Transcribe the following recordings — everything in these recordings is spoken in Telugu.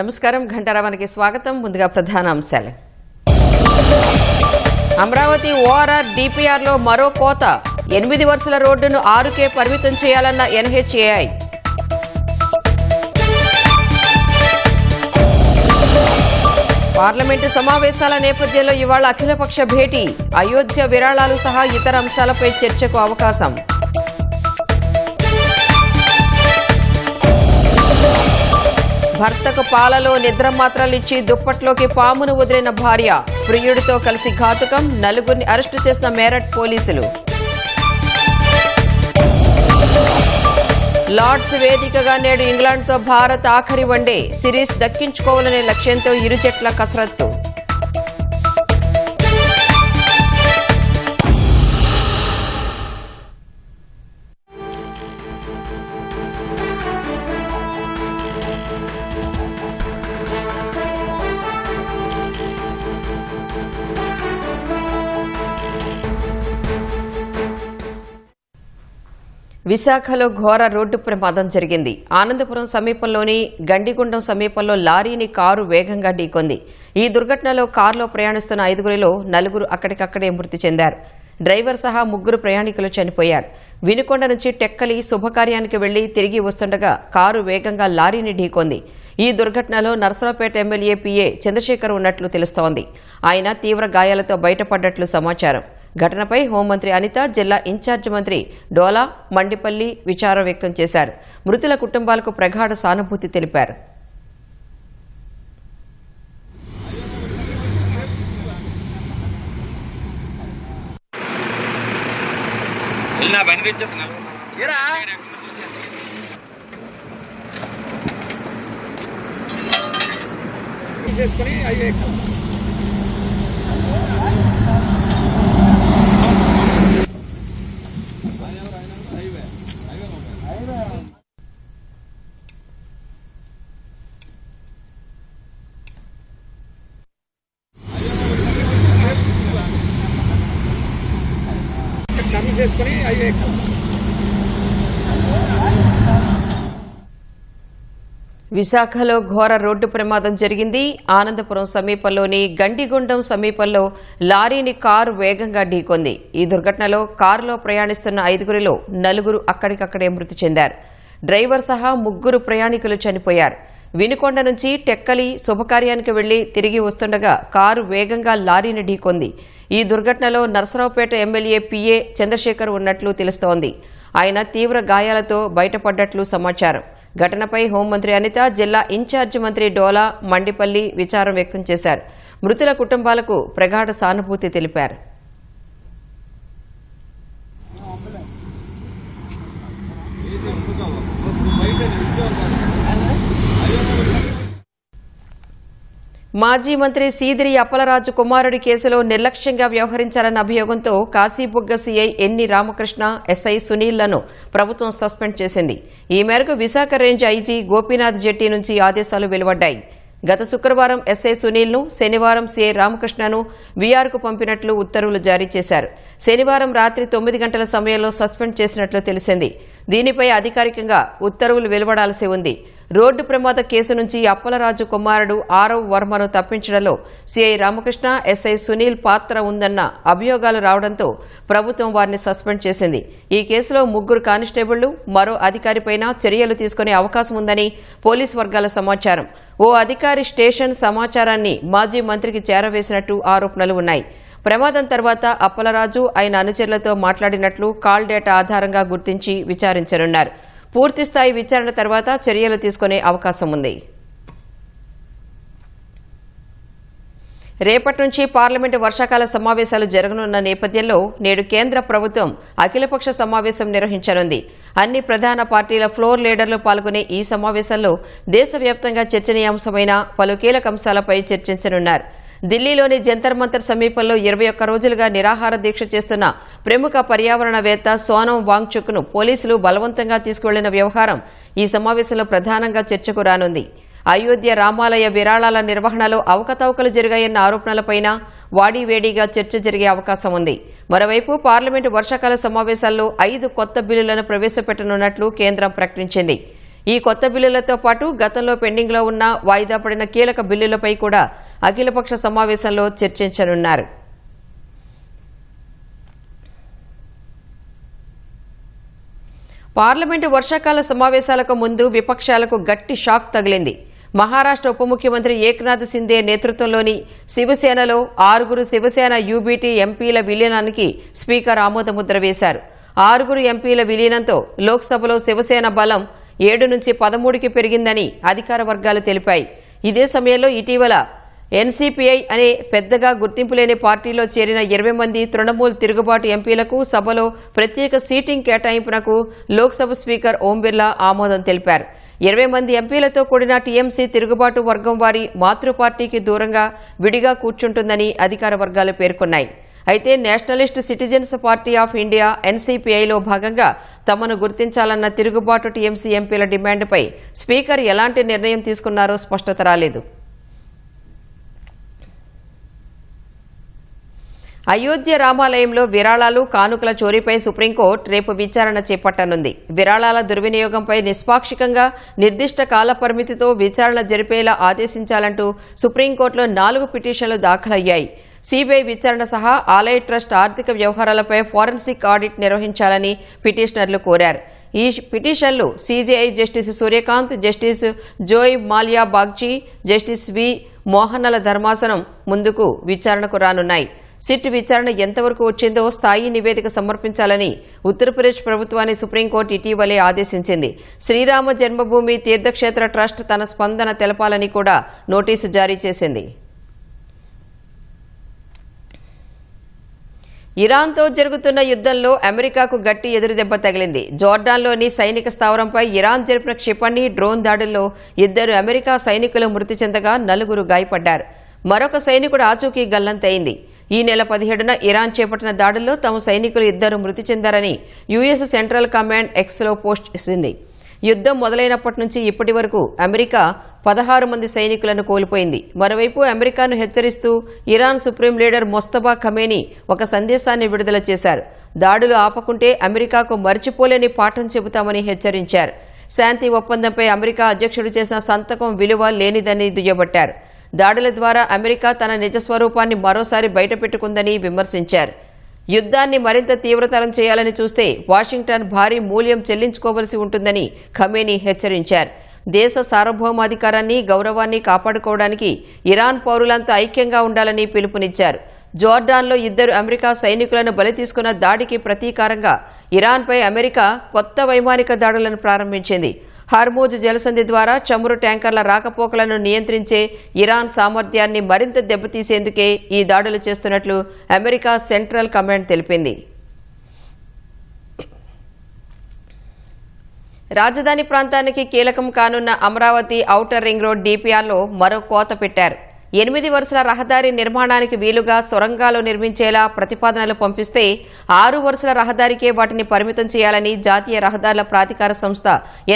నమస్కారం, ఘంటారావానికి స్వాగతం. ముందుగా ప్రధాన అంశాలు. అమరావతి ఓఆర్ఆర్ డిపిఆర్లో మరో కోత. 8 వరుసల రోడ్డును 6కే పరిమితం చేయాలన్న ఎన్హెచ్ఏఐ. పార్లమెంటు సమావేశాల నేపథ్యంలో ఇవాళ అఖిలపక్ష భేటీ. అయోధ్య విరాళాలు సహా ఇతర అంశాలపై చర్చకు అవకాశం. భర్తకు పాలలో నిద్ర మాత్రలిచ్చి దుప్పట్లోకి పామును వదిలిన భార్య. ప్రియుడితో కలిసి ఘాతుకం. 4గురిని అరెస్టు చేసిన మేరట్ పోలీసులు. లార్డ్స్ వేదికగా నేడు ఇంగ్లాండ్తో భారత్ ఆఖరి వన్డే. సిరీస్ దక్కించుకోవాలనే లక్ష్యంతో ఇరు జట్ల కసరత్తు. విశాఖలో ఘోర రోడ్డు ప్రమాదం జరిగింది. ఆనందపురం సమీపంలోని గండిగుండం సమీపంలో లారీని కారు వేగంగా ఢీకొంది. ఈ దుర్ఘటనలో కారులో ప్రయాణిస్తున్న 5గురిలో 4 అక్కడికక్కడే మృతి చెందారు. డ్రైవర్ సహా 3 ప్రయాణికులు చనిపోయారు. వినుకొండ నుంచి టెక్కలి శుభకార్యానికి వెళ్లి తిరిగి వస్తుండగా కారు వేగంగా లారీని ఢీకొంది. ఈ దుర్ఘటనలో నర్సరావుపేట ఎమ్మెల్యే పిఏ చంద్రశేఖర్ ఉన్నట్లు తెలుస్తోంది. ఆయన తీవ్ర గాయాలతో బయటపడ్డట్లు సమాచారం. ఘటనపై హోంమంత్రి అనిత, జిల్లా ఇన్ఛార్జి మంత్రి డోలా, మండిపల్లి విచారం వ్యక్తం చేశారు. మృతుల కుటుంబాలకు ప్రగాఢ సానుభూతి తెలిపారు. విశాఖలో ఘోర రోడ్డు ప్రమాదం జరిగింది. ఆనందపురం సమీపంలోని గండిగుండం సమీపంలో లారీని కారు వేగంగా ఢీకొంది. ఈ దుర్ఘటనలో కారులో ప్రయాణిస్తున్న 5గురిలో 4 అక్కడికక్కడే మృతి చెందారు. డ్రైవర్ సహా 3 ప్రయాణికులు చనిపోయారు. వినుకొండ నుంచి టెక్కలి శుభకార్యానికి వెళ్లి తిరిగి వస్తుండగా కారు వేగంగా లారీని ఢీకొంది. ఈ దుర్ఘటనలో నర్సరావుపేట ఎమ్మెల్యే పిఏ చంద్రశేఖర్ ఉన్నట్లు తెలుస్తోంది. ఆయన తీవ్ర గాయాలతో బయటపడ్డట్లు సమాచారం. ఘటనపై హోంమంత్రి అనిత, జిల్లా ఇన్ఛార్జి మంత్రి డోలా, మండిపల్లి విచారం వ్యక్తం చేశారు. మృతుల కుటుంబాలకు ప్రగాఢ సానుభూతి తెలిపారు. మాజీ మంత్రి సీదిరి అప్పలరాజు కుమారుడి కేసులో నిర్లక్ష్యంగా వ్యవహరించారన్న అభియోగంతో కాశీబుగ్గ సీఐ ఎన్ని రామకృష్ణ, ఎస్ఐ సునీల్లను ప్రభుత్వం సస్పెండ్ చేసింది. ఈ మేరకు విశాఖ రేంజ్ ఐజీ గోపీనాథ్ జెట్టి నుంచి ఆదేశాలు వెలువడ్డాయి. గత శుక్రవారం ఎస్ఐ సునీల్ను, శనివారం సీఐ రామకృష్ణను వీఆర్కు పంపినట్లు ఉత్తర్వులు జారీ చేశారు. శనివారం రాత్రి 9 గంటల సమయంలో సస్పెండ్ చేసినట్లు తెలిసింది. దీనిపై అధికారికంగా ఉత్తర్వులు వెలువడాల్సి ఉంది. రోడ్డు ప్రమాద కేసు నుంచి అప్పలరాజు కుమారుడు ఆరవ్ వర్మను తప్పించడంలో సీఐ రామకృష్ణ, ఎస్ఐ సునీల్ పాత్ర ఉందన్న అభియోగాలు రావడంతో ప్రభుత్వం వారిని సస్పెండ్ చేసింది. ఈ కేసులో 3 కానిస్టేబుళ్లు, మరో అధికారిపైన చర్యలు తీసుకునే అవకాశం ఉందని పోలీసు వర్గాల సమాచారం. ఓ అధికారి స్టేషన్ సమాచారాన్ని మాజీ మంత్రికి చేరవేసినట్టు ఆరోపణలు ఉన్నాయి. ప్రమాదం తర్వాత అప్పలరాజు ఆయన అనుచరులతో మాట్లాడినట్లు కాల్ డేటా ఆధారంగా గుర్తించి విచారించనున్నారు. పూర్తిస్థాయి విచారణ తర్వాత చర్యలు తీసుకునే అవకాశం ఉంది. రేపటి నుంచి పార్లమెంటు వర్షాకాల సమావేశాలు జరగనున్న నేపథ్యంలో నేడు కేంద్ర ప్రభుత్వం అఖిలపక్ష సమావేశం నిర్వహించనుంది. అన్ని ప్రధాన పార్టీల ఫ్లోర్ లీడర్లు పాల్గొనే ఈ సమావేశంలో దేశవ్యాప్తంగా చర్చనీయాంశమైన పలు కీలక అంశాలపై చర్చించనున్నారు. ఢిల్లీలోని జంతర్ మంతర్ సమీపంలో 21 రోజులుగా నిరాహార దీక్ష చేస్తున్న ప్రముఖ పర్యావరణవేత్త సోనం వాంగ్చుక్ను పోలీసులు బలవంతంగా తీసుకువెళ్లిన వ్యవహారం ఈ సమావేశంలో ప్రధానంగా చర్చకు రానుంది. అయోధ్య రామాలయ విరాళాల నిర్వహణలో అవకతవకలు జరిగాయన్న ఆరోపణలపైన వాడీవేడీగా చర్చ జరిగే అవకాశం ఉంది. మరోవైపు పార్లమెంటు వర్షాకాల సమావేశాల్లో 5 కొత్త బిల్లులను ప్రవేశపెట్టనున్నట్లు కేంద్రం ప్రకటించింది. ఈ కొత్త బిల్లులతో పాటు గతంలో పెండింగ్లో ఉన్న వాయిదా పడిన కీలక బిల్లులపై కూడా అఖిలపక్ష సమావేశంలో చర్చించనున్నారు. పార్లమెంటు వర్షాకాల సమావేశాలకు ముందు విపక్షాలకు గట్టి షాక్ తగిలింది. మహారాష్ట్ర ఉప ముఖ్యమంత్రి ఏక్నాథ్ సింధే నేతృత్వంలోని శివసేనలో 6 శివసేన యూబీటీ ఎంపీల విలీనానికి స్పీకర్ ఆమోదముద్ర వేశారు. 6 ఎంపీల విలీనంతో లోక్సభలో శివసేన బలం 7 నుంచి 13కి పెరిగిందని అధికార వర్గాలు తెలిపాయి. ఇదే సమయంలో ఇటీవల ఎన్సీపీఐ అనే పెద్దగా గుర్తింపు లేని పార్టీలో చేరిన 20 మంది తృణమూల్ తిరుగుబాటు ఎంపీలకు సభలో ప్రత్యేక సీటింగ్ కేటాయింపునకు లోక్సభ స్పీకర్ ఓం బిర్లా ఆమోదం తెలిపారు. 20 మంది ఎంపీలతో కూడిన టీఎంసీ తిరుగుబాటు వర్గం వారి మాతృ పార్టీకి దూరంగా విడిగా కూర్చుంటుందని అధికార వర్గాలు పేర్కొన్నాయి. అయితే nationalist citizens party of India ఎన్సీపీఐలో భాగంగా తమను గుర్తించాలన్న తిరుగుబాటు టీఎంసీ ఎంపీల డిమాండ్పై స్పీకర్ ఎలాంటి నిర్ణయం తీసుకున్నారో స్పష్టత రాలేదు. అయోధ్య రామాలయంలో విరాళాలు కానుకల చోరీపై సుప్రీంకోర్టు రేపు విచారణ చేపట్టనుంది. విరాళాల దుర్వినియోగంపై నిష్పాక్షికంగా నిర్దిష్ట కాల పరిమితితో విచారణ జరిపేలా ఆదేశించాలంటూ సుప్రీంకోర్టులో 4 పిటిషన్లు దాఖలయ్యాయి. సిబిఐ విచారణ సహా ఆలయ ట్రస్ట్ ఆర్థిక వ్యవహారాలపై ఫోరెన్సిక్ ఆడిట్ నిర్వహించాలని పిటిషనర్లు కోరారు. ఈ పిటిషన్లు CJI justice Surya Kant, justice Joymalya Bagchi, justice V మోహన్నల ధర్మాసనం ముందుకు విచారణకు రానున్నాయి. సిట్ విచారణ ఎంతవరకు వచ్చిందో స్థాయి నివేదిక సమర్పించాలని ఉత్తరప్రదేశ్ ప్రభుత్వాన్ని సుప్రీంకోర్టు ఇటీవలే ఆదేశించింది. శ్రీరామ జన్మభూమి తీర్థక్షేత్ర ట్రస్ట్ తన స్పందన తెలపాలని కూడా నోటీసు జారీ చేసింది. ఇరాన్తో జరుగుతున్న యుద్ధంలో అమెరికాకు గట్టి ఎదురుదెబ్బ తగిలింది. జోర్డాన్లోని సైనిక స్థావరంపై ఇరాన్ జరిపిన క్షిపణి, డ్రోన్ దాడుల్లో 2 అమెరికా సైనికులు మృతి చెందగా 4 గాయపడ్డారు. మరొక సైనికుడు ఆచూకీ గల్లంతైంది. ఈ నెల 17న ఇరాన్ చేపట్టిన దాడుల్లో తమ సైనికులు 2 మృతి చెందారని యుఎస్ సెంట్రల్ కమాండ్ ఎక్స్లో పోస్ట్ చేసింది. యుద్ధం మొదలైనప్పటి నుంచి ఇప్పటి వరకు అమెరికా 16 మంది సైనికులను కోల్పోయింది. మరోవైపు అమెరికాను హెచ్చరిస్తూ ఇరాన్ సుప్రీం లీడర్ మొస్తఫా ఖమేనీ ఒక సందేశాన్ని విడుదల చేశారు. దాడులు ఆపకుంటే అమెరికాకు మర్చిపోలేని పాఠం చెబుతామని హెచ్చరించారు. శాంతి ఒప్పందంపై అమెరికా అధ్యక్షుడు చేసిన సంతకం విలువ లేనిదని దుయ్యబట్టారు. దాడుల ద్వారా అమెరికా తన నిజ స్వరూపాన్ని మరోసారి బయటపెట్టుకుందని విమర్శించారు. యుద్ధాన్ని మరింత తీవ్రతరం చేయాలని చూస్తే వాషింగ్టన్ భారీ మూల్యం చెల్లించుకోవలసి ఉంటుందని ఖమేనీ హెచ్చరించారు. దేశ సార్వభౌమాధికారాన్ని, గౌరవాన్ని కాపాడుకోవడానికి ఇరాన్ పౌరులంతా ఐక్యంగా ఉండాలని పిలుపునిచ్చారు. జోర్డాన్లో 2 అమెరికా సైనికులను బలి తీసుకున్న దాడికి ప్రతీకారంగా ఇరాన్పై అమెరికా కొత్త వైమానిక దాడులను ప్రారంభించింది. హార్మూజ్ జలసంధి ద్వారా చమురు ట్యాంకర్ల రాకపోకలను నియంత్రించే ఇరాన్ సామర్థ్యాన్ని మరింత దెబ్బతీసేందుకే ఈ దాడులు చేస్తున్నట్లు అమెరికా సెంట్రల్ కమాండ్ తెలిపింది. రాజధాని ప్రాంతానికి కీలకం కానున్న అమరావతి ఔటర్ రింగ్ రోడ్ డీపీఆర్లో మరో కోత పెట్టారు. 8 వరుసల రహదారి నిర్మాణానికి వీలుగా సొరంగాలు నిర్మించేలా ప్రతిపాదనలు పంపిస్తే 6 వరుసల రహదారికే వాటిని పరిమితం చేయాలని జాతీయ రహదారుల ప్రాధికార సంస్థ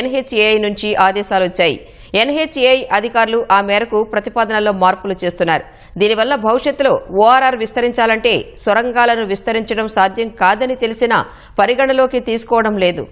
ఎన్హెచ్ఏఐ నుంచి ఆదేశాలొచ్చాయి. ఎన్హెచ్ఏఐ అధికారులు ఆ మేరకు ప్రతిపాదనల్లో మార్పులు చేస్తున్నారు. దీనివల్ల భవిష్యత్తులో ఓఆర్ఆర్ విస్తరించాలంటే సొరంగాలను విస్తరించడం సాధ్యం కాదని తెలిసినా పరిగణలోకి తీసుకోవడం లేదు.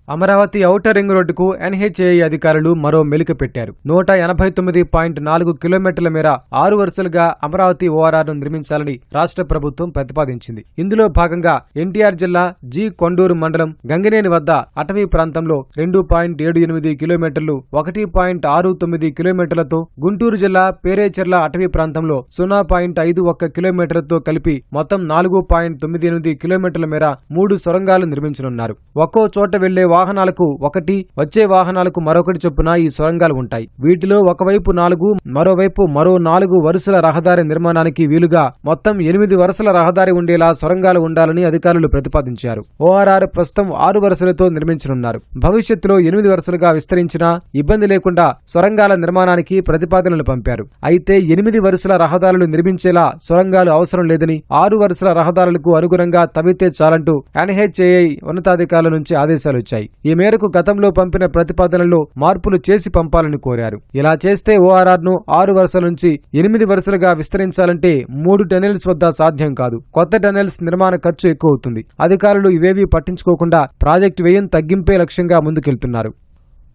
అమరావతి ఔటర్ రింగ్ రోడ్డుకు ఎన్హెచ్ఏఐ అధికారులు మరో మెలిక పెట్టారు. 189.4 కిలోమీటర్ల మేర 6 వరుసలుగా అమరావతి ఓఆర్ఆర్ను నిర్మించాలని రాష్ట్ర ప్రభుత్వం ప్రతిపాదించింది. ఇందులో భాగంగా ఎన్టీఆర్ జిల్లా జి కొండూరు మండలం గంగినేని వద్ద అటవీ ప్రాంతంలో 2.78 కిలోమీటర్లు, 1.69 కిలోమీటర్లతో, గుంటూరు జిల్లా పేరేచెర్ల అటవీ ప్రాంతంలో 0.51 కిలోమీటర్లతో కలిపి మొత్తం 4.98 కిలోమీటర్ల మేర 3 సొరంగాలు నిర్మించనున్నారు. ఒక్కో చోట వెళ్లే వాహనాలకు ఒకటి, వచ్చే వాహనాలకు మరొకటి చొప్పున ఈ సొరంగాలు ఉంటాయి. వీటిలో ఒకవైపు 4, మరోవైపు మరో 4 వరుసల రహదారి నిర్మాణానికి వీలుగా మొత్తం 8 వరుసల రహదారి ఉండేలా సొరంగాలు ఉండాలని అధికారులు ప్రతిపాదించారు. ఓఆర్ఆర్ ప్రస్తుతం 6 వరుసలతో నిర్మించనున్నారు. భవిష్యత్తులో 8 వరుసలుగా విస్తరించినా ఇబ్బంది లేకుండా సొరంగాల నిర్మాణానికి ప్రతిపాదనలు పంపారు. అయితే 8 వరుసల రహదారులు నిర్మించేలా సొరంగాలు అవసరం లేదని, 6 వరుసల రహదారులకు అనుగుణంగా తవ్వితే చాలంటూ ఎన్హెచ్ఏఐ ఉన్నతాధికారుల నుంచి ఆదేశాలు వచ్చాయి. ఈ మేరకు గతంలో పంపిన ప్రతిపాదనలో మార్పులు చేసి పంపాలని కోరారు. ఇలా చేస్తే ఓఆర్ఆర్ ను 6 వరుసల నుంచి 8 వరుసలుగా విస్తరించాలంటే 3 టనెల్స్ వద్ద సాధ్యం కాదు. కొత్త టనెల్స్ నిర్మాణ ఖర్చు ఎక్కువ అవుతుంది. అధికారులు ఇవేవీ పట్టించుకోకుండా ప్రాజెక్టు వ్యయం తగ్గింపే లక్ష్యంగా ముందుకెళ్తున్నారు.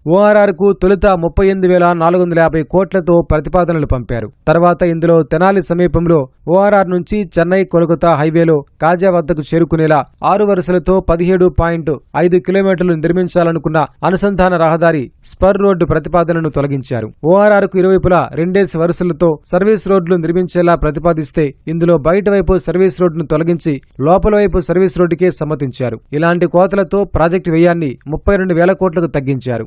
ఓఆర్ఆర్ కు తొలుత 38,450 కోట్లతో ప్రతిపాదనలు పంపారు. తర్వాత ఇందులో తెనాలి సమీపంలో ఓఆర్ఆర్ నుంచి చెన్నై కోల్కతా హైవేలో కాజా వద్దకు చేరుకునేలా 6 వరుసలతో 17.5 కిలోమీటర్లు నిర్మించాలనుకున్న అనుసంధాన రహదారి స్పర్ రోడ్డు ప్రతిపాదనను తొలగించారు. ఓఆర్ఆర్ కు ఇరువైపులా 2 వరుసలతో సర్వీస్ రోడ్లు నిర్మించేలా ప్రతిపాదిస్తే ఇందులో బయట వైపు సర్వీస్ రోడ్డును తొలగించి లోపల వైపు సర్వీస్ రోడ్డుకే సమ్మతించారు. ఇలాంటి కోతలతో ప్రాజెక్టు వ్యయాన్ని 32,000 కోట్లకు తగ్గించారు.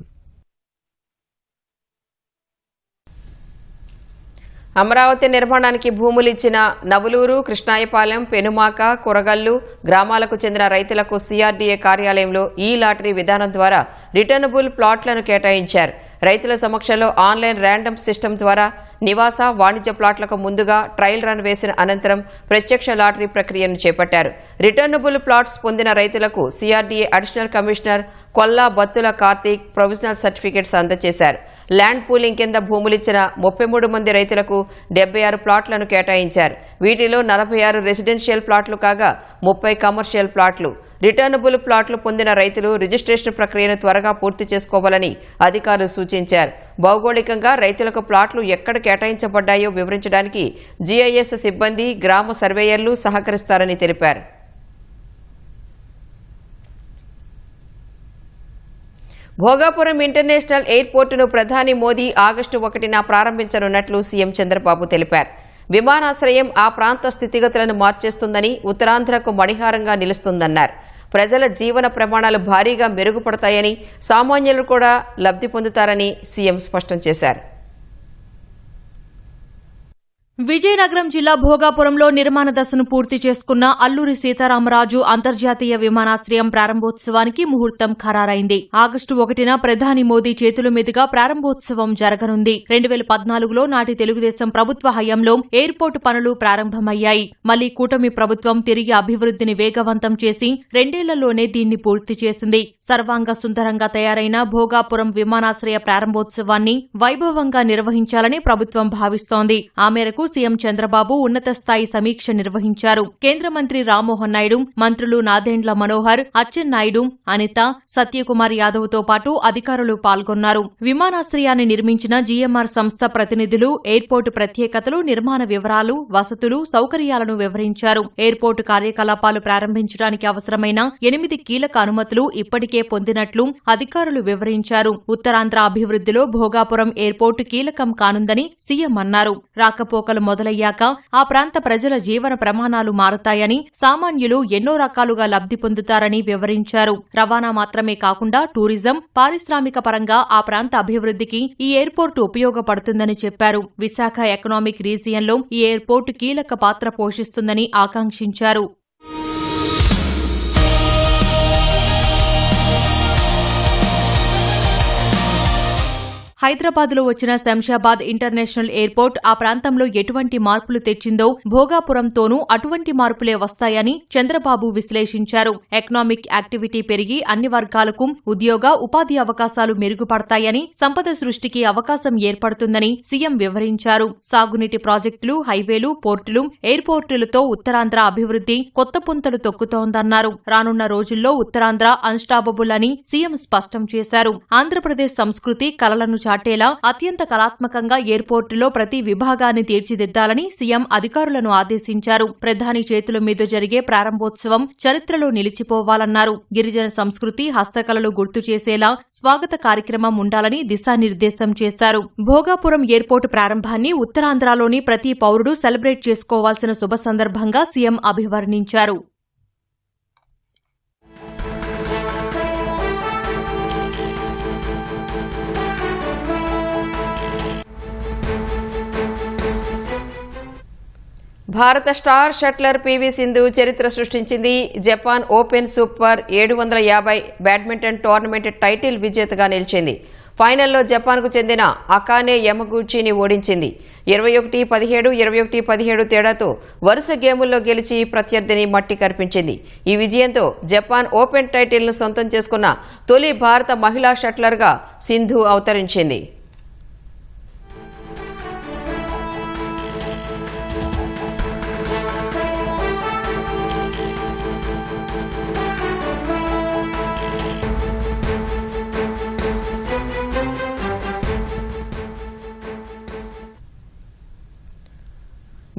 అమరావతి నిర్మాణానికి భూములు ఇచ్చిన నవలూరు, కృష్ణాయపాలెం, పెనుమాక, కొరగల్లు గ్రామాలకు చెందిన రైతులకు సిఆర్డీఏ కార్యాలయంలో ఈ లాటరీ విధానం ద్వారా రిటర్నబుల్ ప్లాట్లను కేటాయించారు. రైతుల సమక్షంలో ఆన్లైన్ ర్యాండమ్ సిస్టమ్ ద్వారా నివాస, వాణిజ్య ప్లాట్లకు ముందుగా ట్రయల్ రన్ వేసిన అనంతరం ప్రత్యక్ష లాటరీ ప్రక్రియను చేపట్టారు. రిటర్నబుల్ ప్లాట్స్ పొందిన రైతులకు CRDA additional commissioner Kolla Battula Karthik provisional certificates అందజేశారు. ల్యాండ్ పూలింగ్ కింద భూములిచ్చిన 33 మంది రైతులకు 76 ప్లాట్లను కేటాయించారు. వీటిలో 46 రెసిడెన్షియల్ ప్లాట్లు కాగా 30 కమర్షియల్ ప్లాట్లు. రిటర్నబుల్ ప్లాట్లు పొందిన రైతులు రిజిస్ట్రేషన్ ప్రక్రియను త్వరగా పూర్తి చేసుకోవాలని అధికారులు సూచించారు. భౌగోళికంగా రైతులకు ప్లాట్లు ఎక్కడ కేటాయించబడ్డాయో వివరించడానికి జీఐఎస్ సిబ్బంది, గ్రామ సర్వేయర్లు సహకరిస్తారని తెలిపారు. భోగాపురం ఇంటర్నేషనల్ ఎయిర్పోర్టును ప్రధాని మోదీ ఆగస్టు 1న ప్రారంభించనున్నట్లు సీఎం చంద్రబాబు తెలిపారు. విమానాశ్రయం ఆ ప్రాంత స్థితిగతులను మార్చేస్తుందని, ఉత్తరాంధ్రకు మణిహారంగా నిలుస్తుందన్నారు. ప్రజల జీవన ప్రమాణాలు భారీగా మెరుగుపడతాయని, సామాన్యులు కూడా లబ్ధి పొందుతారని సీఎం స్పష్టం చేశారు. విజయనగరం జిల్లా భోగాపురంలో నిర్మాణ దశను పూర్తి చేసుకున్న అల్లూరి సీతారామరాజు అంతర్జాతీయ విమానాశ్రయం ప్రారంభోత్సవానికి ముహూర్తం ఖరారైంది. ఆగస్టు 1న ప్రధాని మోదీ చేతుల మీదుగా ప్రారంభోత్సవం జరగనుంది. 2014లో నాటి తెలుగుదేశం ప్రభుత్వ హయాంలో ఎయిర్పోర్టు పనులు ప్రారంభమయ్యాయి. మళ్లీ కూటమి ప్రభుత్వం తిరిగి అభివృద్ధిని వేగవంతం చేసి 2 ఏళ్లలోనే దీన్ని పూర్తి చేసింది. సర్వాంగ సుందరంగా తయారైన భోగాపురం విమానాశ్రయ ప్రారంభోత్సవాన్ని వైభవంగా నిర్వహించాలని ప్రభుత్వం భావిస్తోంది. ఆ మేరకు సీఎం చంద్రబాబు ఉన్నత స్థాయి సమీక్ష నిర్వహించారు. కేంద్ర మంత్రి రామ్మోహన్ నాయుడు, మంత్రులు నాదెండ్ల మనోహర్, అచ్చెన్నాయుడు, అనిత, సత్యకుమార్ యాదవ్ తో పాటు అధికారులు పాల్గొన్నారు. విమానాశ్రయాన్ని నిర్మించిన జీఎంఆర్ సంస్థ ప్రతినిధులు ఎయిర్పోర్టు ప్రత్యేకతలు, నిర్మాణ వివరాలు, వసతులు, సౌకర్యాలను వివరించారు. ఎయిర్పోర్టు కార్యకలాపాలు ప్రారంభించడానికి అవసరమైన 8 కీలక అనుమతులు ఇప్పటికే పొందినట్లు అధికారులు వివరించారు. ఉత్తరాంధ్ర అభివృద్ధిలో భోగాపురం ఎయిర్పోర్టు కీలకం కానుందని సీఎం అన్నారు. రాకపోకలు మొదలయ్యాక ఆ ప్రాంత ప్రజల జీవన ప్రమాణాలు మారతాయని, సామాన్యులు ఎన్నో రకాలుగా లబ్ధి పొందుతారని వివరించారు. రవాణా మాత్రమే కాకుండా టూరిజం, పారిశ్రామిక పరంగా ఆ ప్రాంత అభివృద్ధికి ఈ ఎయిర్పోర్టు ఉపయోగపడుతుందని చెప్పారు. విశాఖ ఎకనామిక్ రీజియన్లో ఈ ఎయిర్పోర్టు కీలక పాత్ర పోషిస్తుందని ఆకాంక్షించారు. హైదరాబాద్లో వచ్చిన శంషాబాద్ ఇంటర్నేషనల్ ఎయిర్పోర్ట్ ఆ ప్రాంతంలో ఎటువంటి మార్పులు తెచ్చిందో భోగాపురంతోనూ అటువంటి మార్పులే వస్తాయని చంద్రబాబు విశ్లేషించారు. ఎకనామిక్ యాక్టివిటీ పెరిగి అన్ని వర్గాలకు ఉద్యోగ, ఉపాధి అవకాశాలు మెరుగుపడతాయని, సంపద సృష్టికి అవకాశం ఏర్పడుతుందని సీఎం వివరించారు. సాగునీటి ప్రాజెక్టులు, హైవేలు, పోర్టులు, ఎయిర్పోర్టులతో ఉత్తరాంధ్ర అభివృద్ధి కొత్త పుంతలు తొక్కుతోందన్నారు. రానున్న రోజుల్లో ఉత్తరాంధ్ర అన్స్టాపబుల్ అని సీఎం స్పష్టం చేశారు. ఆంధ్రప్రదేశ్ సంస్కృతి, కళలను చాటేలా అత్యంత కళాత్మకంగా ఎయిర్పోర్టులో ప్రతి విభాగాన్ని తీర్చిదిద్దాలని సీఎం అధికారులను ఆదేశించారు. ప్రధాని చేతుల మీద జరిగే ప్రారంభోత్సవం చరిత్రలో నిలిచిపోవాలన్నారు. గిరిజన సంస్కృతి, హస్తకళలు గుర్తు చేసేలా స్వాగత కార్యక్రమం ఉండాలని దిశానిర్దేశం చేశారు. భోగాపురం ఎయిర్పోర్టు ప్రారంభాన్ని ఉత్తరాంధ్రలోని ప్రతి పౌరుడు సెలబ్రేట్ చేసుకోవాల్సిన శుభ సందర్భంగా సీఎం అభివర్ణించారు. భారత స్టార్ షట్లర్ పీవీ సింధు చరిత్ర సృష్టించింది. Japan open super 750 badminton tournament title విజేతగా నిలిచింది. ఫైనల్లో జపాన్కు చెందిన అకానే యమగూచిని ఓడించింది. 21-17, 21-17 తేడాతో వరుస గేముల్లో గెలిచి ప్రత్యర్థిని మట్టి కరిపించింది. ఈ విజయంతో జపాన్ ఓపెన్ టైటిల్ను సొంతం చేసుకున్న తొలి భారత మహిళా షట్లర్గా సింధు అవతరించింది.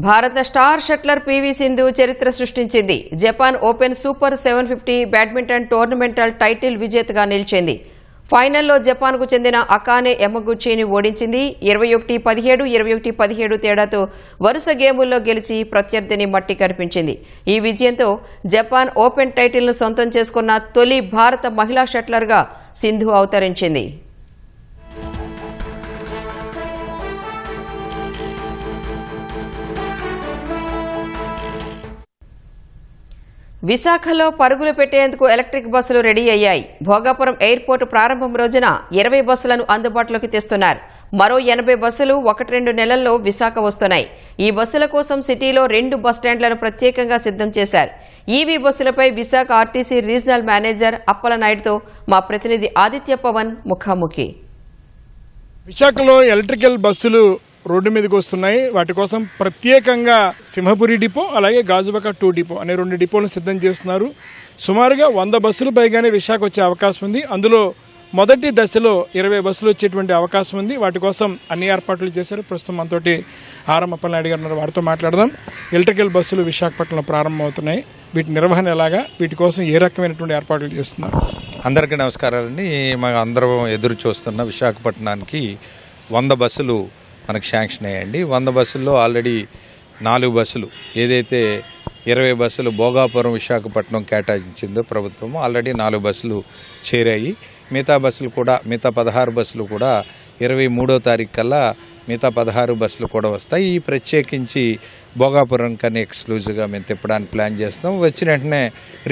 భారత స్టార్ షట్లర్ పీవీ సింధు చరిత్ర సృష్టించింది. జపాన్ ఓపెన్ సూపర్ 750 బ్యాడ్మింటన్ టోర్నమెంటల్ టైటిల్ విజేతగా నిలిచింది. ఫైనల్లో జపాన్కు చెందిన అకానే యమగుచిని ఓడించింది. 21-17, 21-17 తేడాతో వరుస గేముల్లో గెలిచి ప్రత్యర్థిని మట్టి కరిపించింది. ఈ విజయంతో జపాన్ ఓపెన్ టైటిల్ను సొంతం చేసుకున్న తొలి భారత మహిళా షట్లర్గా సింధు అవతరించింది. విశాఖలో పరుగులు పెట్టేందుకు ఎలక్ట్రిక్ బస్సులు రెడీ అయ్యాయి. భోగాపురం ఎయిర్పోర్టు ప్రారంభం రోజున 20 బస్సులను అందుబాటులోకి తెస్తున్నారు. మరో 80 బస్సులు 1-2 నెలల్లో విశాఖ వస్తున్నాయి. ఈ బస్సుల కోసం సిటీలో 2 బస్టాండ్లను ప్రత్యేకంగా సిద్ధం చేశారు. ఈవీ బస్సులపై విశాఖ ఆర్టీసీ రీజనల్ మేనేజర్ అప్పలనాయుడుతో మా ప్రతినిధి ఆదిత్య పవన్ ముఖాముఖి. విశాఖలో ఎలక్ట్రికల్ బస్సులు రోడ్డు మీదకి వస్తున్నాయి. వాటి కోసం ప్రత్యేకంగా సింహపురి డిపో, అలాగే గాజువాక 2 డిపో అనే 2 డిపోలను సిద్ధం చేస్తున్నారు. సుమారుగా 100 బస్సులు పైగానే విశాఖ వచ్చే అవకాశం ఉంది. అందులో మొదటి దశలో 20 బస్సులు వచ్చేటువంటి అవకాశం ఉంది. వాటి కోసం అన్ని ఏర్పాట్లు చేశారు. ప్రస్తుతం మనతోటి ఆర్ఎం అప్పలనాయుడు గారు ఉన్నారు. వారితో మాట్లాడదాం. ఎలక్ట్రికల్ బస్సులు విశాఖపట్నంలో ప్రారంభమవుతున్నాయి. వీటి నిర్వహణ ఎలాగా, వీటి కోసం ఏ రకమైనటువంటి ఏర్పాట్లు చేస్తున్నారు? అందరికీ నమస్కారాలండి. మనం అందరం ఎదురు చూస్తున్న విశాఖపట్నానికి 100 బస్సులు మనకు శాంక్షన్ అయ్యండి. 100 బస్సుల్లో ఆల్రెడీ 4 బస్సులు, ఏదైతే 20 బస్సులు భోగాపురం విశాఖపట్నం కేటాయించిందో ప్రభుత్వం, ఆల్రెడీ 4 బస్సులు చేరాయి. మిగతా బస్సులు కూడా, మిగతా 16 బస్సులు కూడా 23వ తారీఖు కల్లా మిగతా 16 బస్సులు కూడా వస్తాయి. ఈ ప్రత్యేకించి భోగాపురం కన్నా ఎక్స్క్లూజివ్గా మేము తిప్పడానికి ప్లాన్ చేస్తాం. వచ్చిన వెంటనే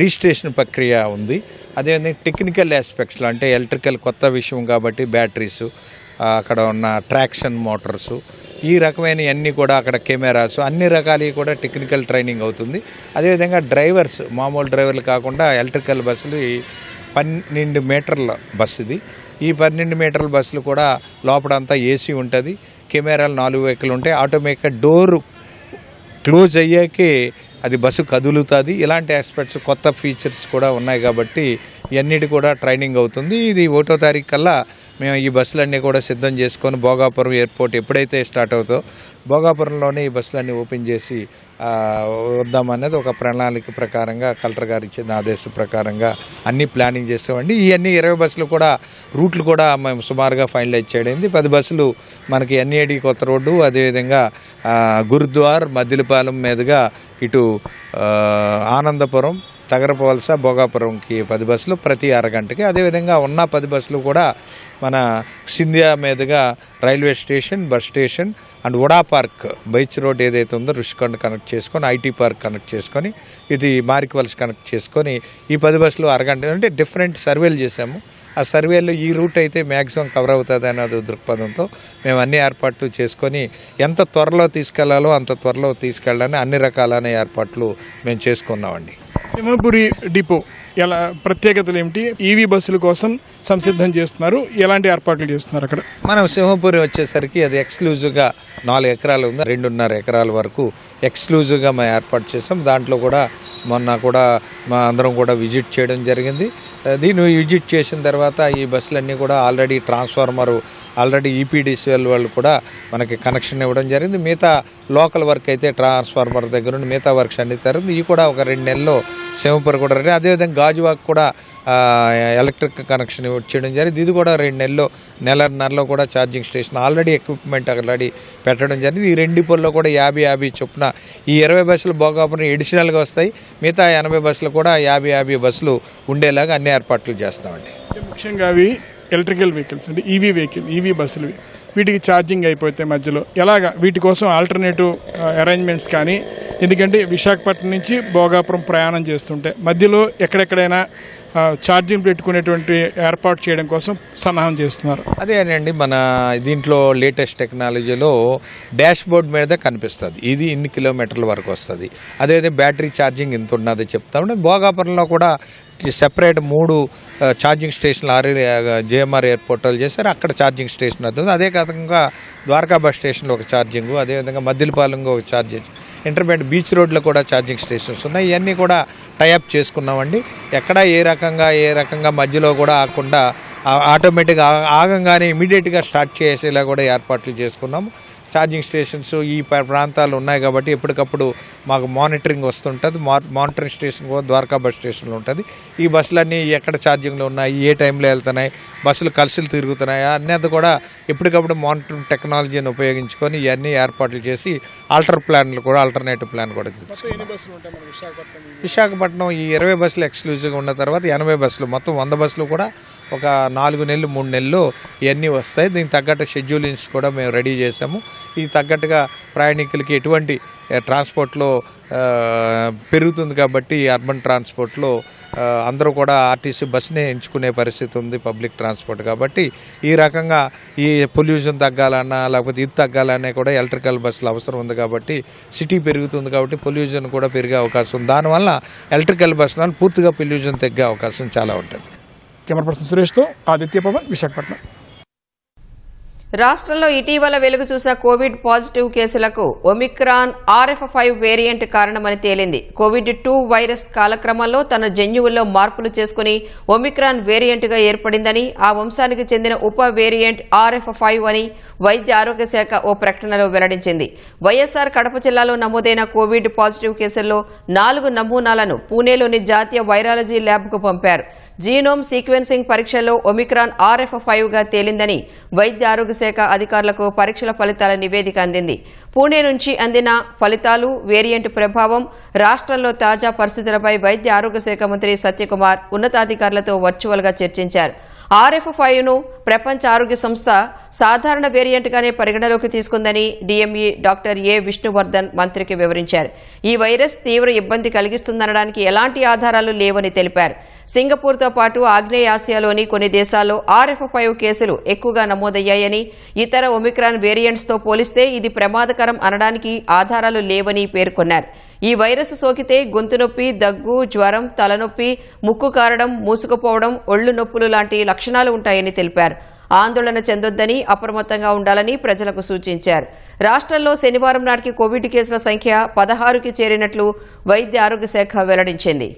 రిజిస్ట్రేషన్ ప్రక్రియ ఉంది. అదేవిధంగా టెక్నికల్ ఆస్పెక్ట్స్లో, అంటే ఎలక్ట్రికల్ కొత్త విషయం కాబట్టి బ్యాటరీసు, అక్కడ ఉన్న ట్రాక్షన్ మోటార్సు, ఈ రకమైన అన్నీ కూడా, అక్కడ కెమెరాస్, అన్ని రకాలవి కూడా టెక్నికల్ ట్రైనింగ్ అవుతుంది. అదేవిధంగా డ్రైవర్స్, మామూలు డ్రైవర్లు కాకుండా ఎలక్ట్రికల్ బస్సులు 12 మీటర్ల బస్సు ఇది. ఈ 12 మీటర్ల బస్సులు కూడా లోపలంతా ఏసీ ఉంటుంది, కెమెరాలు 4 వైపులు ఉంటాయి, ఆటోమేటిక్గా డోరు క్లోజ్ అయ్యాకే అది బస్సు కదులుతుంది. ఇలాంటి ఆస్పెక్ట్స్, కొత్త ఫీచర్స్ కూడా ఉన్నాయి కాబట్టి ఇవన్నిటి కూడా ట్రైనింగ్ అవుతుంది. ఇది 1వ తారీఖు కల్లా మేము ఈ బస్సులన్నీ కూడా సిద్ధం చేసుకొని భోగాపురం ఎయిర్పోర్ట్ ఎప్పుడైతే స్టార్ట్ అవుతుందో భోగాపురంలోనే ఈ బస్సులన్నీ ఓపెన్ చేసి వద్దామనేది ఒక ప్రణాళిక ప్రకారంగా కలెక్టర్ గారు ఇచ్చిన ఆదేశం ప్రకారంగా అన్ని ప్లానింగ్ చేస్తామండి. ఈ అన్ని 20 బస్సులు కూడా రూట్లు కూడా మేము సుమారుగా ఫైనలైజ్ చేయడం. 10 బస్సులు మనకి ఎన్ఏడి కొత్త రోడ్డు, అదేవిధంగా గురుద్వార్ మద్దిలపాలెం మీదుగా ఇటు ఆనందపురం, తగరపవలస, భోగాపురంకి 10 బస్సులు ప్రతి అరగంటకి. అదేవిధంగా ఉన్న 10 బస్సులు కూడా మన సింధియా మీదుగా railway station, bus station and VUDA park, beach road ఏదైతే ఉందో రుషికొండ కనెక్ట్ చేసుకొని, ఐటీ పార్క్ కనెక్ట్ చేసుకొని, ఇది మారికవలస కనెక్ట్ చేసుకొని ఈ 10 బస్సులు అరగంట, అంటే డిఫరెంట్ సర్వేలు చేశాము. ఆ సర్వేలో ఈ రూట్ అయితే మ్యాక్సిమం కవర్ అవుతుంది అన్నది దృక్పథంతో మేము అన్ని ఏర్పాట్లు చేసుకొని ఎంత త్వరలో తీసుకెళ్లాలో అంత త్వరలో తీసుకెళ్ళడానికి అన్ని రకాలైన ఏర్పాట్లు మేము చేసుకున్నామండి. సింహపురి డిపో ఎలా ప్రత్యేకతలు ఏమిటి? ఈవీ బస్సుల కోసం సంసిద్ధం చేస్తున్నారు, ఎలాంటి ఏర్పాట్లు చేస్తున్నారు అక్కడ? మనం సింహపురి వచ్చేసరికి అది ఎక్స్క్లూజివ్గా 4 ఎకరాలు ఉంది, 2.5 ఎకరాల వరకు ఎక్స్క్లూజివ్గా మేము ఏర్పాటు చేసాం. దాంట్లో కూడా మొన్న కూడా మా అందరం కూడా విజిట్ చేయడం జరిగింది. దీన్ని విజిట్ చేసిన తర్వాత ఈ బస్సులన్నీ కూడా ఆల్రెడీ ట్రాన్స్ఫార్మర్, ఆల్రెడీ ఈపీడీసీఎల్ వాళ్ళు కూడా మనకి కనెక్షన్ ఇవ్వడం జరిగింది. మిగతా లోకల్ వర్క్ అయితే ట్రాన్స్ఫార్మర్ దగ్గర నుండి మిగతా వర్క్స్ అన్ని జరిగింది. ఇవి కూడా ఒక 2 నెలల్లో సింహపురి కూడా రెడీ. అదేవిధంగా గాజువాక్ కూడా ఎలక్ట్రిక్ కనెక్షన్ ఇచ్చేయడం జరిగింది. ఇది కూడా 2 నెలల్లో, నెలన్నరలో కూడా charging station already equipment already పెట్టడం జరిగింది. ఈ 2 డిపోల్లో కూడా 50 చొప్పున ఈ 20 బస్సులు భోగాపురం ఎడిషనల్గా వస్తాయి. మిగతా 80 బస్సులు కూడా 50 బస్సులు ఉండేలాగా అన్ని ఏర్పాట్లు చేస్తామండి. ముఖ్యంగా అవి ఎలక్ట్రికల్ వెహికల్స్, అంటే ఈవీ బస్సులు, వీటికి ఛార్జింగ్ అయిపోతే మధ్యలో ఎలాగా వీటి కోసం ఆల్టర్నేటివ్ అరేంజ్మెంట్స్ కానీ, ఎందుకంటే విశాఖపట్నం నుంచి భోగాపురం ప్రయాణం చేస్తుంటే మధ్యలో ఎక్కడెక్కడైనా ఛార్జింగ్ పెట్టుకునేటువంటి ఏర్పాటు చేయడం కోసం సన్నాహం చేస్తున్నారు. అదేనండి, మన దీంట్లో లేటెస్ట్ టెక్నాలజీలో డాష్ బోర్డ్ మీద కనిపిస్తుంది ఇది ఇన్ని కిలోమీటర్ల వరకు వస్తుంది. అదే బ్యాటరీ ఛార్జింగ్ ఇంత ఉన్నది చెప్తామంటే భోగాపురంలో కూడా సెపరేట్ 3 ఛార్జింగ్ స్టేషన్లు జేఎంఆర్ ఎయిర్పోర్ట్లో చేశారు. అక్కడ ఛార్జింగ్ స్టేషన్ అవుతుంది. అదే కాకుండా ద్వారకా బస్ స్టేషన్లో ఒక ఛార్జింగ్, అదేవిధంగా మద్దిలపాలెంలో ఒక ఛార్జింగ్, ఇంటర్మీడియట్ బీచ్ రోడ్లో కూడా ఛార్జింగ్ స్టేషన్స్ ఉన్నాయి. ఇవన్నీ కూడా టైఅప్ చేసుకున్నామండి. ఎక్కడ ఏ రకంగా మధ్యలో కూడా ఆగకుండా ఆటోమేటిక్గా ఆగంగానే ఇమీడియట్గా స్టార్ట్ చేసేలా కూడా ఏర్పాట్లు చేసుకున్నాము. ఛార్జింగ్ స్టేషన్స్ ఈ ప్రాంతాలు ఉన్నాయి కాబట్టి ఎప్పటికప్పుడు మాకు మానిటరింగ్ వస్తుంటుంది. మానిటరింగ్ స్టేషన్ కూడా ద్వారకా బస్ స్టేషన్లో ఉంటుంది. ఈ బస్సులన్నీ ఎక్కడ ఛార్జింగ్లో ఉన్నాయి, ఏ టైంలో వెళ్తున్నాయి, బస్సులు కలిసి తిరుగుతున్నాయా అన్నది కూడా ఎప్పటికప్పుడు మానిటరింగ్ టెక్నాలజీని ఉపయోగించుకొని ఇవన్నీ ఏర్పాట్లు చేసి ఆల్టర్నేటివ్ ప్లాన్ కూడా విశాఖపట్నం ఈ 20 బస్సులు ఎక్స్క్లూజివ్గా ఉన్న తర్వాత 80 బస్సులు మొత్తం 100 బస్సులు కూడా ఒక 4 నెలలు 3 నెలలు ఇవన్నీ వస్తాయి. దీనికి తగ్గట్టు షెడ్యూలింగ్స్ కూడా మేము రెడీ చేసాము. ఈ తగ్గట్టుగా ప్రయాణికులకి ఎటువంటి ట్రాన్స్పోర్ట్లో పెరుగుతుంది కాబట్టి అర్బన్ ట్రాన్స్పోర్ట్లో అందరూ కూడా ఆర్టీసీ బస్సునే ఎంచుకునే పరిస్థితి ఉంది, పబ్లిక్ ట్రాన్స్పోర్ట్ కాబట్టి. ఈ రకంగా ఈ పొల్యూషన్ తగ్గాలన్నా లేకపోతే ఇది తగ్గాలన్నా కూడా ఎలక్ట్రికల్ బస్సులు అవసరం ఉంది కాబట్టి సిటీ పెరుగుతుంది కాబట్టి పొల్యూషన్ కూడా పెరిగే అవకాశం ఉంది. దానివల్ల ఎలక్ట్రికల్ బస్సులను పూర్తిగా పొల్యూషన్ తగ్గే అవకాశం చాలా ఉంటుంది. కెమెరా పర్సన్ సురేష్తో ఆదిత్య పవన్, విశాఖపట్నం. రాష్ట్రంలో ఇటీవల వెలుగు చూసిన కోవిడ్ పాజిటివ్ కేసులకు ఒమిక్రాన్ RF5 వేరియంట్ కారణమని తేలింది. కోవిడ్-2 వైరస్ కాలక్రమంలో తన జన్యువుల్లో మార్పులు చేసుకుని ఒమిక్రాన్ వేరియంట్గా ఏర్పడిందని, ఆ వంశానికి చెందిన ఉప వేరియంట్ RF5 అని వైద్య ఆరోగ్య శాఖ ఓ ప్రకటనలో వెల్లడించింది. వైఎస్ఆర్ కడప జిల్లాలో నమోదైన కోవిడ్ పాజిటివ్ కేసుల్లో 4 నమూనాలను పూణేలోని జాతీయ వైరాలజీ ల్యాబ్కు పంపారు. జీనోమ్ సీక్వెన్సింగ్ పరీక్షల్లో ఒమిక్రాన్ RF5గా తేలిందని వైద్య ఆరోగ్య శాఖ అధికారులకు పరీక్షల ఫలితాల నివేదిక అందింది. పూణే నుంచి అందిన ఫలితాలు, వేరియంట్ ప్రభావం, రాష్ట్రంలో తాజా పరిస్థితులపై వైద్య ఆరోగ్య శాఖ మంత్రి సత్యకుమార్ ఉన్నతాధికారులతో వర్చువల్గా చర్చించారు. RF5ను ప్రపంచ ఆరోగ్య సంస్థ సాధారణ వేరియంట్గానే పరిగణలోకి తీసుకుందని DME డాక్టర్ ఏ విష్ణువర్ధన్ మంత్రికి వివరించారు. ఈ వైరస్ తీవ్ర ఇబ్బంది కలిగిస్తుందనడానికి ఎలాంటి ఆధారాలు లేవని తెలిపారు. సింగపూర్తో పాటు ఆగ్నేయ ఆసియాలోని కొన్ని దేశాల్లో RF5 కేసులు ఎక్కువగా నమోదయ్యాయని, ఇతర ఒమిక్రాన్ వేరియంట్స్తో పోలిస్తే ఇది ప్రమాదకరం అనడానికి ఆధారాలు లేవని పేర్కొన్నారు. ఈ వైరస్ సోకితే గొంతు నొప్పి, దగ్గు, జ్వరం, తలనొప్పి, ముక్కు కారడం, మూసుకుపోవడం, ఒళ్లు నొప్పులు లాంటి లక్షణాలు ఉంటాయని తెలిపారు. ఆందోళన చెందొద్దని, అప్రమత్తంగా ఉండాలని ప్రజలకు సూచించారు. రాష్ట్రంలో శనివారం నాటికి కోవిడ్ కేసుల సంఖ్య 16కి చేరినట్లు వైద్య ఆరోగ్య శాఖ వెల్లడించింది.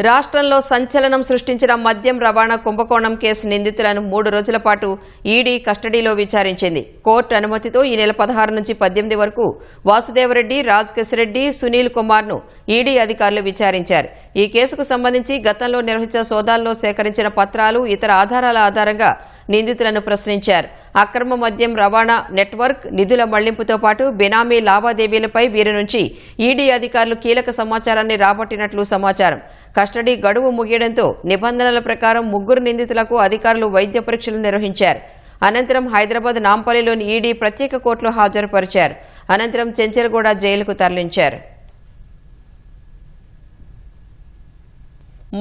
రాష్ట్రంలో సంచలనం సృష్టించిన మద్యం రవాణా కుంభకోణం కేసు నిందితులను 3 రోజుల పాటు ఈడీ కస్టడీలో విచారించింది. కోర్టు అనుమతితో ఈ నెల 16 నుంచి 18 వరకు వాసుదేవరెడ్డి, రాజ్కేశ్రెడ్డి, సునీల్ కుమార్ను ఈడీ అధికారులు విచారించారు. ఈ కేసుకు సంబంధించి గతంలో నిర్వహించిన సోదాల్లో సేకరించిన పత్రాలు, ఇతర ఆధారాల ఆధారంగా నిందితులను ప్రశ్నించారు. అక్రమ మద్యం రవాణా నెట్వర్క్, నిధుల మళ్లింపుతో పాటు బెనామీ లావాదేవీలపై వీరి నుంచి ఈడీ అధికారులు కీలక సమాచారాన్ని రాబట్టినట్లు సమాచారం. కస్టడీ గడువు ముగియడంతో నిబంధనల ప్రకారం 3 నిందితులకు అధికారులు వైద్య పరీక్షలు నిర్వహించారు. అనంతరం హైదరాబాద్ నాంపల్లిలోని ఈడీ ప్రత్యేక కోర్టులో హాజరుపరిచారు. అనంతరం చెంచల్గూడ జైలుకు తరలించారు.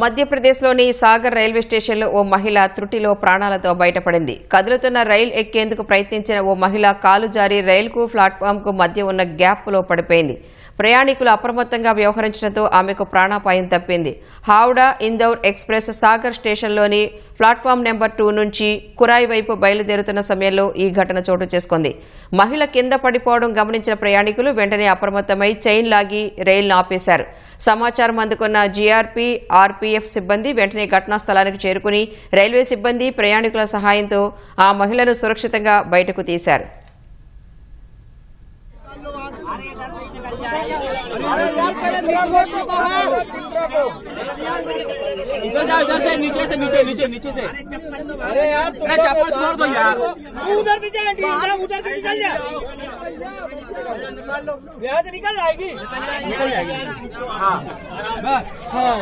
మధ్యప్రదేశ్లోని సాగర్ రైల్వే స్టేషన్లో ఓ మహిళ త్రుటిలో ప్రాణాలతో బయటపడింది. కదులుతున్న రైలు ఎక్కేందుకు ప్రయత్నించిన ఓ మహిళ కాలు జారి రైలుకు ప్లాట్ఫామ్కు మధ్య ఉన్న గ్యాప్లో పడిపోయింది. ప్రయాణికులు అప్రమత్తంగా వ్యవహరించడంతో ఆమెకు ప్రాణాపాయం తప్పింది. Howrah Indore express Sagar స్టేషన్లోని platform number 2 నుంచి కురాయ్ వైపు బయలుదేరుతున్న సమయంలో ఈ ఘటన చోటు చేసుకుంది. మహిళ కింద పడిపోవడం గమనించిన ప్రయాణికులు వెంటనే అప్రమత్తమై చైన్ లాగి రైలును ఆపేశారు. సమాచారం అందుకున్న జీఆర్పీ, ఆర్పీఎఫ్ సిబ్బంది వెంటనే ఘటనా స్థలానికి చేరుకుని రైల్వే సిబ్బంది, ప్రయాణికుల సహాయంతో ఆ మహిళను సురక్షితంగా బయటకు తీశారు. इधर जाओ, इधर से नीचे से नीचे नीचे नीचे से। अरे यार चप्पल छोड़ दो यार, उधर से चल, उधर से निकल जा, यहाँ से निकल जाएगी, निकल जाएगी। हाँ बस, हाँ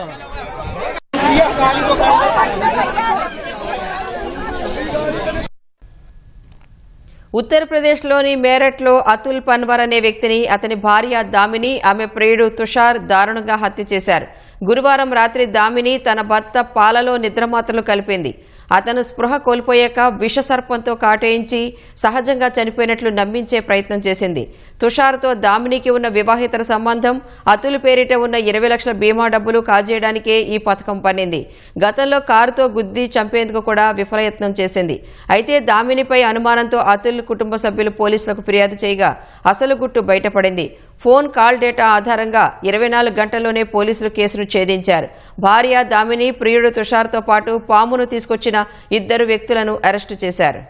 ఉత్తరప్రదేశ్లోని మేరట్లో అతుల్ పన్వర్ అనే వ్యక్తిని అతని భార్య దామిని ఆమె ప్రియుడు తుషార్ దారుణంగా హత్య చేశారు. గురువారం రాత్రి దామిని తన భర్త పాలలో నిద్రమాత్రలు కలిపింది. అతను స్పృహ కోల్పోయాక విషసర్పంతో కాటేయించి సహజంగా చనిపోయినట్లు నమ్మించే ప్రయత్నం చేసింది. తుషార్తో దామినికి ఉన్న వివాహితర సంబంధం, అతుల్ పేరిట ఉన్న 20 లక్షల బీమా డబ్బులు కాజేయడానికే ఈ పథకం పన్నింది. గతంలో కారుతో గుద్ది చంపేందుకు కూడా విఫలయత్నం చేసింది. అయితే దామినిపై అనుమానంతో అతుల్ కుటుంబ సభ్యులు పోలీసులకు ఫిర్యాదు చేయగా అసలు గుట్టు బయటపడింది. ఫోన్ కాల్ డేటా ఆధారంగా 24 గంటల్లోనే పోలీసులు కేసును ఛేదించారు. భార్య దామిని, ప్రియుడు తుషార్తో పాటు పామును తీసుకొచ్చిన 2 వ్యక్తులను అరెస్టు చేశారు.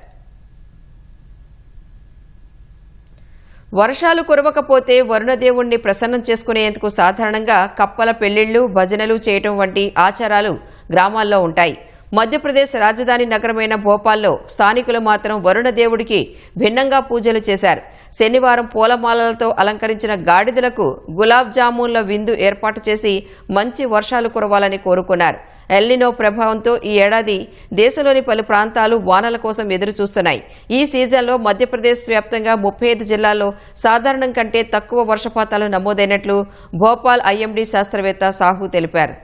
వర్షాలు కురవకపోతే వరుణదేవుణ్ణి ప్రసన్నం చేసుకునేందుకు సాధారణంగా కప్పల పెళ్లిళ్లు, భజనలు చేయటం వంటి ఆచారాలు గ్రామాల్లో ఉంటాయి. మధ్యప్రదేశ్ రాజధాని నగరమైన భోపాల్లో స్థానికులు మాత్రం వరుణదేవుడికి భిన్నంగా పూజలు చేశారు. శనివారం పూలమాలలతో అలంకరించిన గాడిదలకు గులాబ్ జామున్ల విందు ఏర్పాటు చేసి మంచి వర్షాలు కురవాలని కోరుకున్నారు. ఎల్నినో ప్రభావంతో ఈ ఏడాది దేశంలోని పలు ప్రాంతాలు వానల కోసం ఎదురుచూస్తున్నాయి. ఈ సీజన్లో మధ్యప్రదేశ్ వ్యాప్తంగా 35 జిల్లాల్లో సాధారణం కంటే తక్కువ వర్షపాతాలు నమోదైనట్లు భోపాల్ ఐఎండీ శాస్త్రవేత్త సాహు తెలిపారు.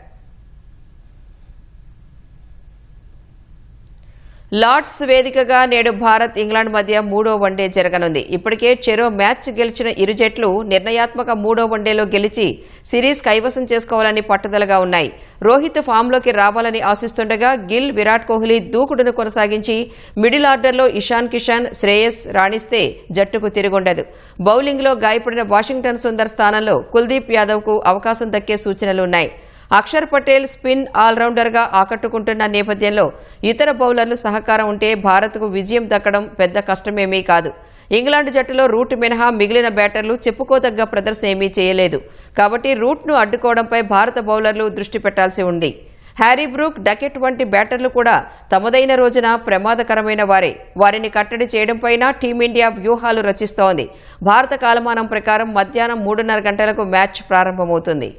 లార్డ్స్ వేదికగా నేడు భారత్, ఇంగ్లాండ్ మధ్య 3వ వన్డే జరగనుంది. ఇప్పటికే చెరో మ్యాచ్ గెలిచిన ఇరు జట్లు నిర్ణయాత్మక 3వ వన్డేలో గెలిచి సిరీస్ కైవసం చేసుకోవాలని పట్టుదలగా ఉన్నాయి. రోహిత్ ఫామ్లోకి రావాలని ఆశిస్తుండగా గిల్, విరాట్ కోహ్లీ దూకుడును కొనసాగించి మిడిల్ ఆర్డర్లో ఇషాన్ కిషన్, శ్రేయస్ రాణిస్తే జట్టుకు తిరుగుండదు. బౌలింగ్లో గాయపడిన వాషింగ్టన్ సుందర్ స్థానంలో కుల్దీప్ యాదవ్కు అవకాశం దక్కే సూచనలున్నాయి. అక్షర్ పటేల్ స్పిన్ ఆల్రౌండర్గా ఆకట్టుకుంటున్న నేపథ్యంలో ఇతర బౌలర్లు సహకారం ఉంటే భారత్కు విజయం దక్కడం పెద్ద కష్టమేమీ కాదు. ఇంగ్లాండ్ జట్టులో రూట్ మినహా మిగిలిన బ్యాటర్లు చెప్పుకోదగ్గ ప్రదర్శన ఏమీ చేయలేదు. కాబట్టి రూట్ను అడ్డుకోవడంపై భారత బౌలర్లు దృష్టి పెట్టాల్సి ఉంది. హ్యారీ బ్రూక్, డకెట్ వంటి బ్యాటర్లు కూడా తమదైన రోజున ప్రమాదకరమైన వారే. వారిని కట్టడి చేయడంపైన టీమిండియా వ్యూహాలు రచిస్తోంది. భారత కాలమానం ప్రకారం మధ్యాహ్నం 3:30 గంటలకు మ్యాచ్ ప్రారంభమవుతుంది.